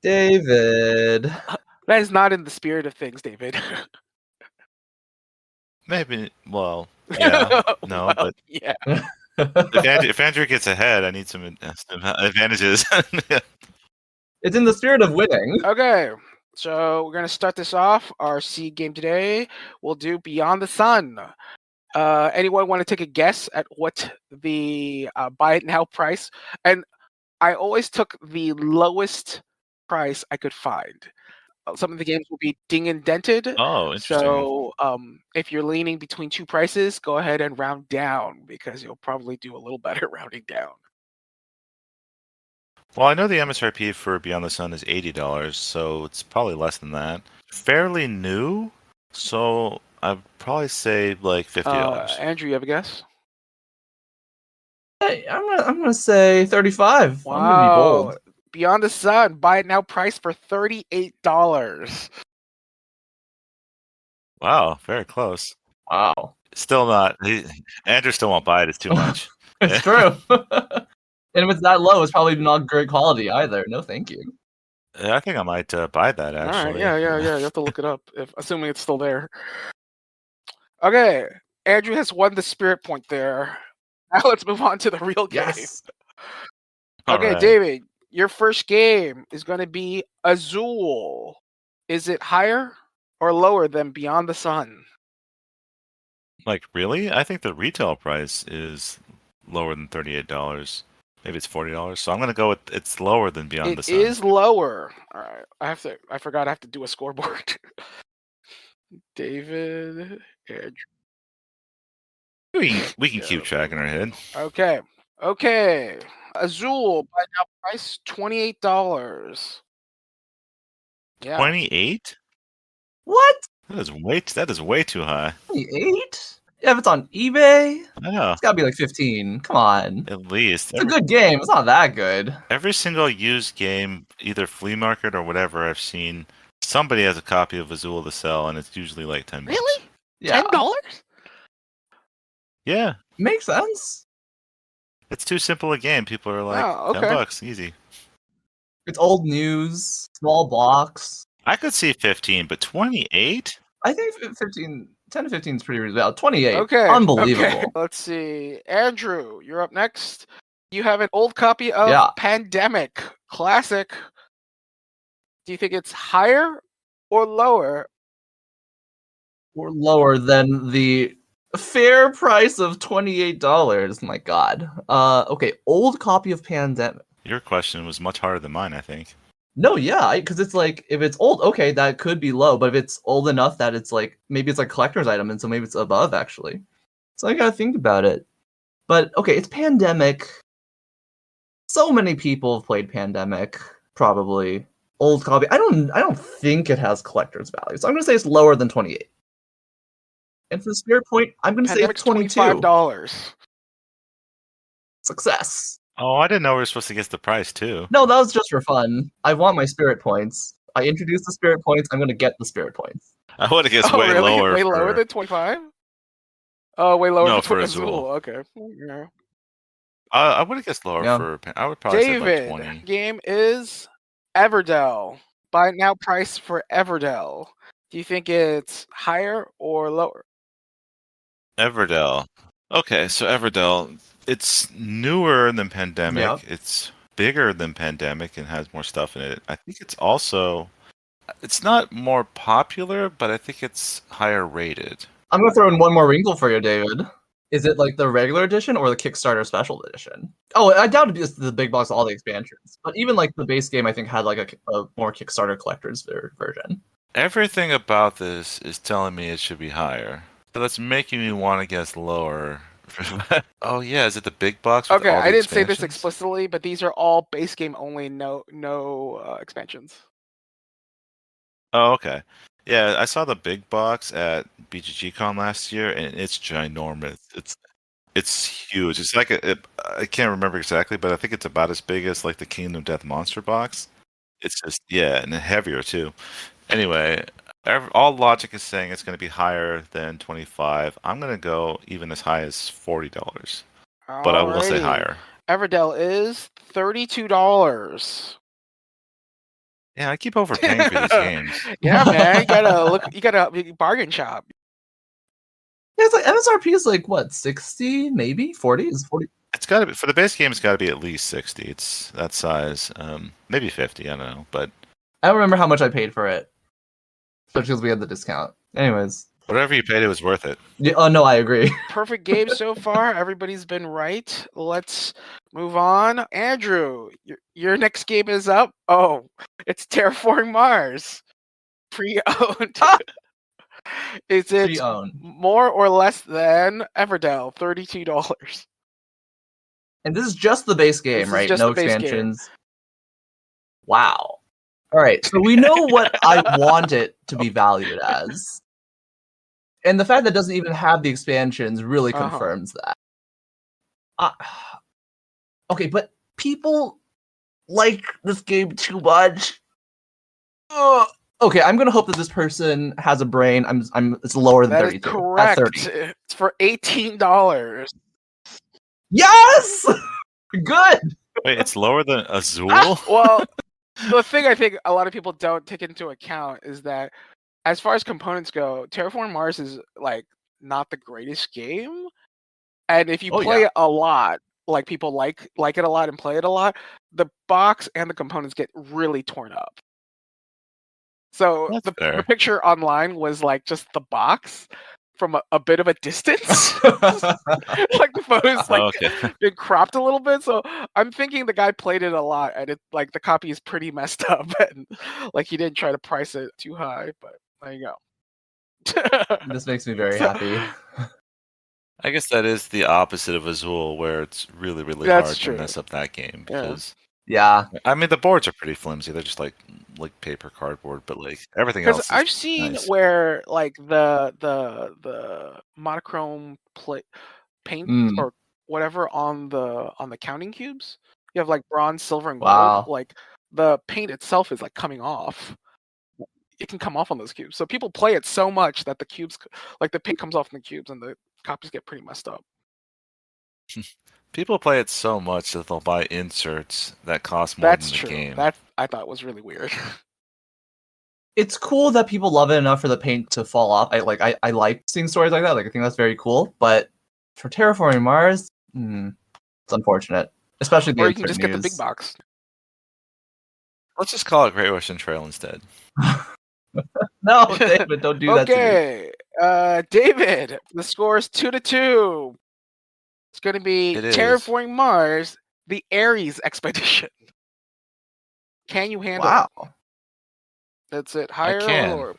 David. That is not in the spirit of things, David. Maybe. Well, yeah. No, Well, but yeah. if Andrew gets ahead, I need some advantages. It's in the spirit of winning. Okay, so we're gonna start this off. Our seed game today. We'll do Beyond the Sun. Anyone want to take a guess at what the buy it now price? And I always took the lowest price I could find. Some of the games will be ding and dented. Oh, interesting. So if you're leaning between two prices, go ahead and round down because you'll probably do a little better rounding down. Well, I know the MSRP for Beyond the Sun is $80, so it's probably less than that. Fairly new, so I'd probably say like $50. Andrew, you have a guess? Hey, I'm gonna say 35. Wow. I'm gonna be bold. Beyond the Sun, buy it now price for $38. Wow, very close. Wow. Still not. Andrew still won't buy it. It's too much. It's true. And if it's that low, it's probably not great quality either. No, thank you. I think I might buy that All right, actually. yeah. You have to look it up, assuming it's still there. Okay, Andrew has won the spirit point there. Now let's move on to the real game. Yes. All Okay, right. David, your first game is going to be Azul. Is it higher or lower than Beyond the Sun? Like really? I think the retail price is lower than $38. Maybe it's $40. So I'm gonna go with it's lower than Beyond the It Sun. is lower. All right, I forgot I have to do a scoreboard. David, Andrew. We can Yeah. keep track in our head. Okay. Azul by now price $28. Yeah. 28? What? That is way too high. 28? Yeah, if it's on eBay, I know. it's gotta be like 15. Come on. At least It's a good game. It's not that good. every single used game, either flea market or whatever I've seen, somebody has a copy of Azul to sell, and it's usually like $10. Really? Yeah. $10? Yeah, Makes sense. it's too simple a game. People are like, Oh, okay. $10, easy. It's old news, small box. I could see 15, but 28? I think 15, 10 to 15 is pretty reasonable. 28. Okay. Unbelievable. Okay. Let's see. Andrew, you're up next. You have an old copy of Yeah. Pandemic Classic. Do you think it's higher or lower? Or lower than the fair price of $28. My God. Okay, old copy of Pandemic. Your question was much harder than mine, I think. No, yeah, because it's like if it's old, okay, that could be low, but if it's old enough that it's like maybe it's like collector's item, and so maybe it's above actually. So I gotta think about it. But okay, it's Pandemic. So many people have played Pandemic, probably. Old copy. I don't think it has collector's value, so I'm gonna say it's lower than 28. And for the spirit point, I'm gonna say Pandemic's it's 22. $25. Success. Oh, I didn't know we were supposed to guess the price too. No, that was just for fun. I want my spirit points. I introduced the spirit points. I'm gonna get the spirit points. I would have guessed Oh, way really? lower. Way lower than 25? Oh, way lower No, than for Azul. Azul. Okay. Yeah. I would have guessed lower Yeah. for. I would probably say like David, 20. game is Everdell. Buy now price for Everdell. Do you think it's higher or lower? Everdell. Okay, so Everdell, it's newer than Pandemic. Yep. It's bigger than Pandemic and has more stuff in it. I think it's also. It's not more popular, but I think it's higher rated. I'm gonna throw in one more wrinkle for you, David. Is it like the regular edition or the Kickstarter special edition? Oh, I doubt it'd be the big box, all the expansions. But even like the base game, I think had like a more Kickstarter collector's version. Everything about this is telling me it should be higher. So that's making me want to guess lower. Oh yeah, is it the big box? With Okay, all the I didn't say this expansions? explicitly, but these are all base game only, no expansions. Oh, okay. Yeah, I saw the big box at BGGCon last year, and it's ginormous. It's huge. It's like I can't remember exactly, but I think it's about as big as like the Kingdom Death Monster box. It's just yeah, and heavier too. Anyway, all logic is saying it's going to be higher than 25. I'm going to go even as high as $40, but I will say Alrighty. higher. Everdell is $32. Yeah, I keep overpaying for these games. Yeah, man, you gotta look. You gotta bargain shop. Yeah, it's like MSRP is like what, 60, maybe 40? Is 40? It's got to be for the base game. It's got to be at least 60. It's that size. Maybe 50. I don't know, but I don't remember how much I paid for it, especially because we had the discount. Anyways, whatever you paid, it was worth it. yeah, oh no, I agree. Perfect game so far. Everybody's been right. Let's move on. Andrew, your next game is up. Oh, it's Terraforming Mars. Pre-owned. Is it Pre-owned. more or less than Everdell? $32. And this is just the base This game, is right? just No the base game. expansions. Wow. All right, so we know what I want it to be valued as. And the fact that it doesn't even have the expansions really Uh-huh. confirms that. Okay, but people like this game too much. Ugh. Okay, I'm gonna hope that this person has a brain. It's lower than That is 32. At correct. 30. It's for $18. Yes! Good! Wait, it's lower than Azul? Well, The thing I think a lot of people don't take into account is that as far as components go, Terraform Mars is like not the greatest game. And if you Oh, play yeah. it a lot, like people like it a lot and play it a lot, the box and the components get really torn up. So That's the fair. picture online was like just the box from a bit of a distance. Like the photos like Okay. been cropped a little bit. So I'm thinking the guy played it a lot and it like the copy is pretty messed up and like he didn't try to price it too high, but there you go. This makes me very So- happy. I guess that is the opposite of Azul, where it's really, really That's hard true. to mess up that game Yeah. because Yeah. I mean the boards are pretty flimsy. They're just like paper cardboard, but like everything Because else is I've seen nice. where like the monochrome paint Mm. or whatever on the counting cubes. You have like bronze, silver, and gold. Wow. Like the paint itself is like coming off. It can come off on those cubes. So people play it so much that the cubes, like the paint comes off in the cubes, and the copies get pretty messed up. People play it so much that they'll buy inserts that cost more That's than the true. game. That I thought was really weird. It's cool that people love it enough for the paint to fall off. I like seeing stories like that. Like I think that's very cool. But for Terraforming Mars, it's unfortunate. Especially the Or you can insert just get the big news. box. Let's just call it Great Western Trail instead. No, David, don't do that to me. Okay, David, the score is 2-2. It's going to be It is. Terraforming Mars, the Ares expedition. Can you handle it? Wow. That's it. Higher can. or lower?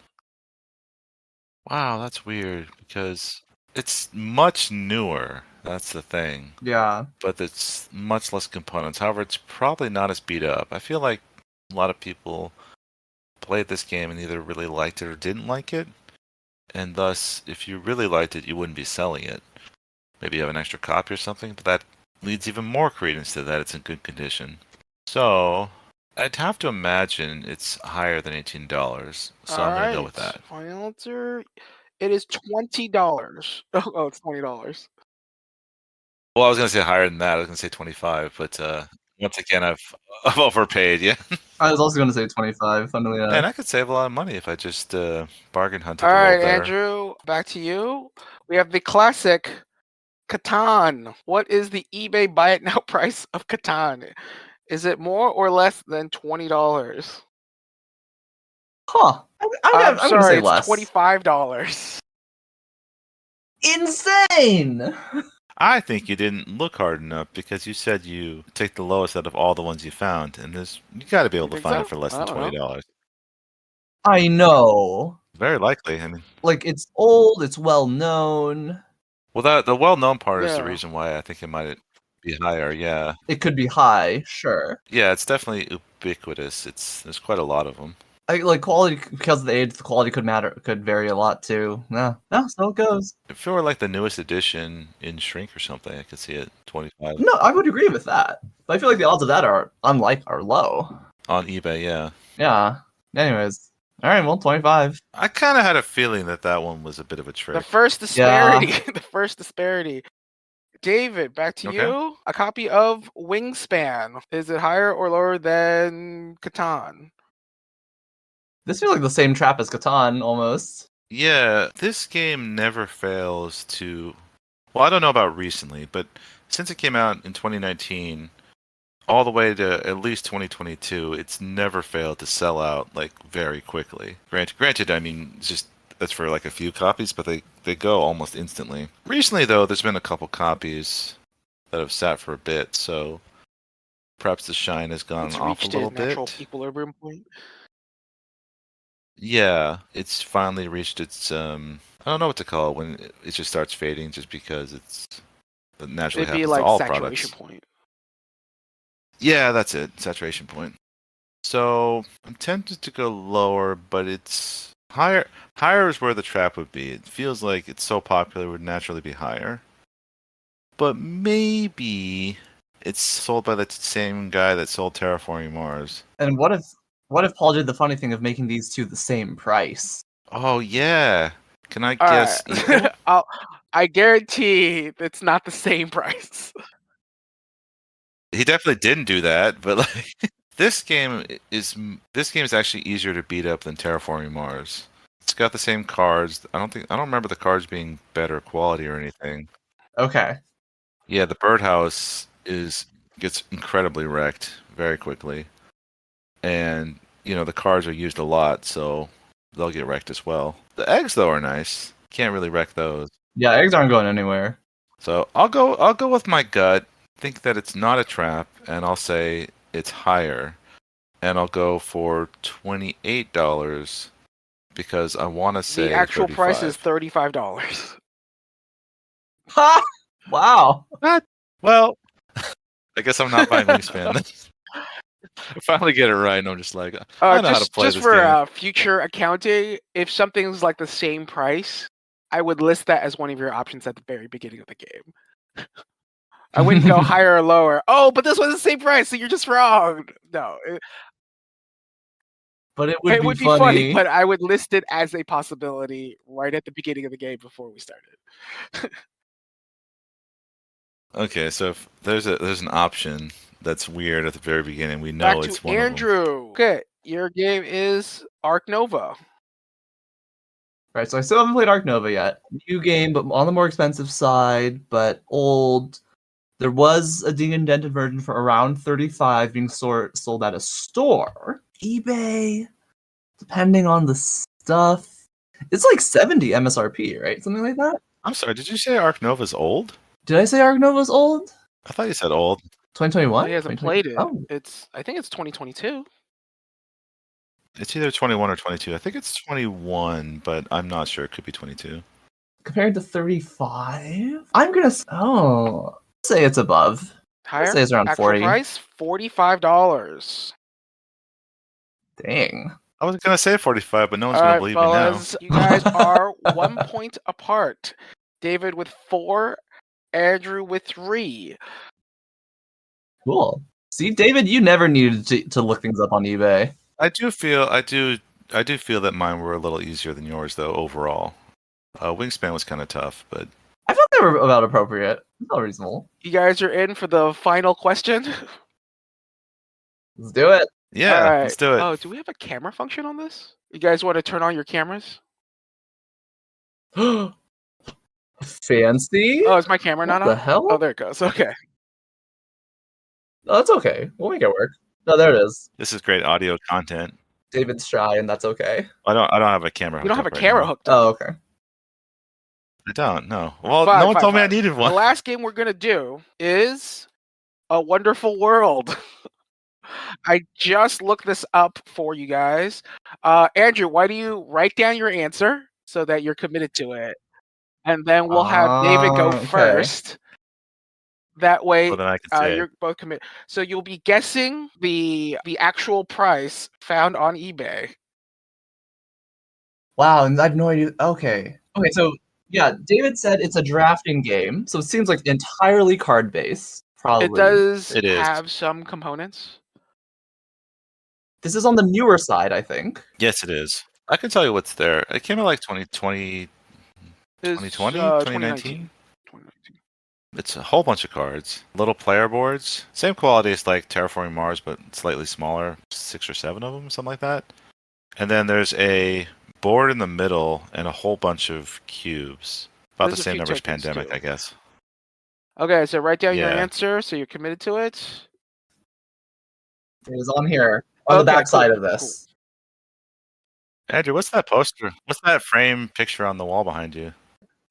Wow, that's weird because it's much newer. That's the thing. Yeah. But it's much less components. However, it's probably not as beat up. I feel like a lot of people played this game and either really liked it or didn't like it. And thus, if you really liked it, you wouldn't be selling it. Maybe you have an extra copy or something, but that leads even more credence to that it's in good condition. So, I'd have to imagine it's higher than $18. So I'm going to go with that. Final answer. It is $20. Oh, it's $20. Well, I was going to say higher than that. I was going to say 25, but once again, I've overpaid. Yeah. I was also going to say 25. Funnily enough. And I could save a lot of money if I just bargain hunted All a right, little better. Andrew, back to you. We have the classic Catan. What is the eBay buy it now price of Catan? Is it more or less than $20? Huh. I'm going to sorry, say it's less. $25. Insane! I think you didn't look hard enough because you said you take the lowest out of all the ones you found, and you got to be able You to think find so? it for less I than don't know. $20. I know. Very likely. I mean, Like, it's old, it's well known. well, the well-known part is the Yeah. reason why I think it might be higher. Yeah, It could be high, sure. yeah, it's definitely ubiquitous. There's quite a lot of them. Like quality, because of the age, the quality could vary a lot too. No, so it goes. If it were like the newest edition in Shrink or something, I could see it 25 No, I would agree with that. But I feel like the odds of that are low. on eBay. Yeah, Yeah. Anyways, all right. Well, 25. I kind of had a feeling that one was a bit of a trick. The first disparity. The first disparity. David, back to Okay. you. A copy of Wingspan. Is it higher or lower than Catan? This feels like the same trap as Catan almost. Yeah, this game never fails to. Well, I don't know about recently, but since it came out in 2019, all the way to at least 2022, it's never failed to sell out like very quickly. Granted, I mean, it's just that's for like a few copies, but they go almost instantly. Recently, though, there's been a couple copies that have sat for a bit, so perhaps the shine has gone It's off a reached little its natural bit. equilibrium point. Yeah, it's finally reached its I don't know what to call it when it just starts fading just because it's that naturally It'd be happens like to all saturation products. point. Yeah, that's it. Saturation point. So I'm tempted to go lower, but it's higher. Higher is where the trap would be. It feels like it's so popular it would naturally be higher. But maybe it's sold by the same guy that sold Terraforming Mars. And what if Paul did the funny thing of making these two the same price? Oh yeah. Can I All guess right. equal? I guarantee it's not the same price. He definitely didn't do that, but like this game is actually easier to beat up than Terraforming Mars. It's got the same cards. I don't remember the cards being better quality or anything. Okay. Yeah, the birdhouse gets incredibly wrecked very quickly, and the cards are used a lot, so they'll get wrecked as well. The eggs though are nice. Can't really wreck those. Yeah, eggs aren't going anywhere. So I'll go with my gut. Think that it's not a trap, and I'll say it's higher, and I'll go for $28 because I want to say The actual price is $35. $35. Ha! Wow. Well, I guess I'm not buying Wingspan. I finally get it right, and I'm just like, I know how to play just this for game. future accounting, if something's like the same price, I would list that as one of your options at the very beginning of the game. I wouldn't go higher or lower. Oh, but this was the same price, so you're just wrong. No, But it would be funny, but I would list it as a possibility right at the beginning of the game before we started. Okay, so if there's an option that's weird at the very beginning, we know Back it's to one of them. Andrew. Okay, your game is Ark Nova. Right, so I still haven't played Ark Nova yet. New game, but on the more expensive side, but old. There was a de-indented version for around $35 being sold at a store. eBay, depending on the stuff, it's like $70 MSRP, right? Something like that. I'm sorry, did you say Ark Nova's old? Did I say Ark Nova's old? I thought you said old. 2021? He hasn't played it. Oh. I think it's 2022. It's either 21 or 22. I think it's 21, but I'm not sure. It could be 22. Compared to 35? I'm gonna say it's above. Higher? I'd say it's around Actual 40. price $45. Dang. I was gonna say 45, but no one's All gonna right, believe fellas, you guys are 1 point apart. David with 4, Andrew with 3. Cool. See, David, you never needed to look things up on eBay. me now. I do feel that mine were a little easier than yours, though. Overall, Wingspan was kind of tough, but I thought they were about appropriate. It's all reasonable. You guys are in for the final question? Let's do it. yeah, All right. let's do it. Oh, do we have a camera function on this? You guys want to turn on your cameras? Fancy? Oh, is my camera What not the on? hell? Oh, there it goes. Okay. Oh, that's okay. We'll make it work. No, there it is. This is great audio content. David's shy, and that's okay. I don't have a camera. You don't have a hooked up camera right now. hooked up. Oh, okay. I don't. No. Well, Fine, no one fine, told me I fine. needed The one. last game we're going to do is A Wonderful World. I just looked this up for you guys. Andrew, why do you write down your answer so that you're committed to it? And then we'll have David go Okay. first. That way, Well, then I can say you're both committed. So you'll be guessing the actual price found on eBay. Wow, and I have no idea. Okay. Okay, so yeah, David said it's a drafting game, so it seems like entirely card based. Probably. It does It is. have some components. This is on the newer side, I think. yes, it is. I can tell you what's there. It came out like 2020, It's, 2020, 2019. 2019. It's a whole bunch of cards. Little player boards. Same quality as like Terraforming Mars, but slightly smaller. 6 or 7 of them, something like that. And then there's a board in the middle and a whole bunch of cubes. About There's the a same few number as tokens, Pandemic, too. I guess. Okay, so write down your Yeah. answer so you're committed to it. It is on here, on the Okay, back side cool, of this. Andrew, what's that poster? What's that frame picture on the wall behind you?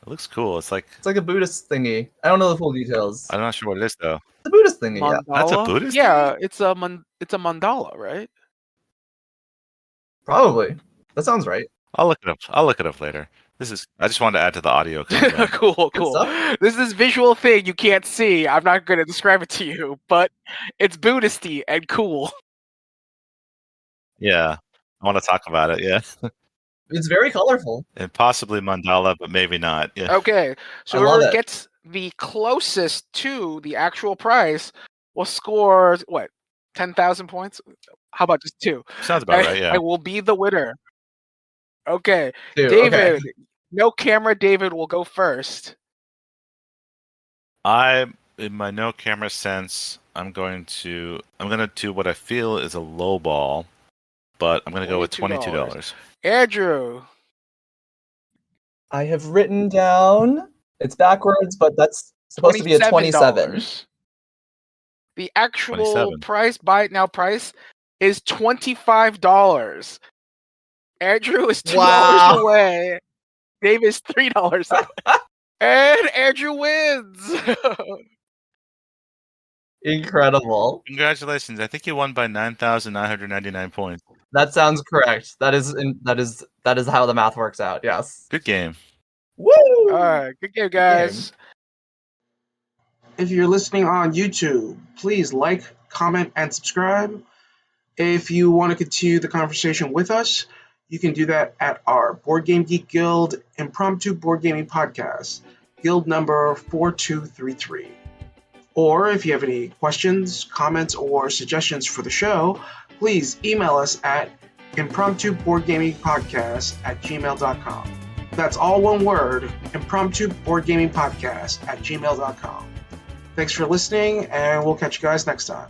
It looks cool. It's like, It's like a Buddhist thingy. I don't know the full details. I'm not sure what it is, though. It's a Buddhist thingy, yeah. Mandala? That's a Buddhist Yeah, it's a mandala, right? Probably. That sounds right. I'll look it up. I'll look it up later. I just wanted to add to the audio content. Cool, Good cool. stuff. This is visual thing you can't see. I'm not going to describe it to you, but it's Buddhisty and cool. Yeah. I want to talk about it, yeah. It's very colorful. And possibly mandala, but maybe not. Yeah. Okay, so I love whoever it. gets the closest to the actual price will score, what, 10,000 points? How about just 2? Sounds about right, yeah. I will be the winner. Okay, Dude, David, okay. no camera, David will go first. I'm in my no camera sense, I'm gonna do what I feel is a low ball, but I'm gonna go with $22. Andrew. I have written down. It's backwards, but that's supposed to be a 27. The actual 27. price, buy it now price, is $25. Andrew is $2 Wow. away. Dave is $3 away. And Andrew wins. Incredible. Congratulations! I think you won by 9,999 points. That sounds correct. That is how the math works out. Yes. Good game. Woo! All right, good game, guys. If you're listening on YouTube, please like, comment, and subscribe. If you want to continue the conversation with us, you can do that at our Board Game Geek Guild Impromptu Board Gaming Podcast, guild number 4233. Or if you have any questions, comments, or suggestions for the show, please email us at impromptuboardgamingpodcast@gmail.com. That's all one word, impromptuboardgamingpodcast@gmail.com. Thanks for listening, and we'll catch you guys next time.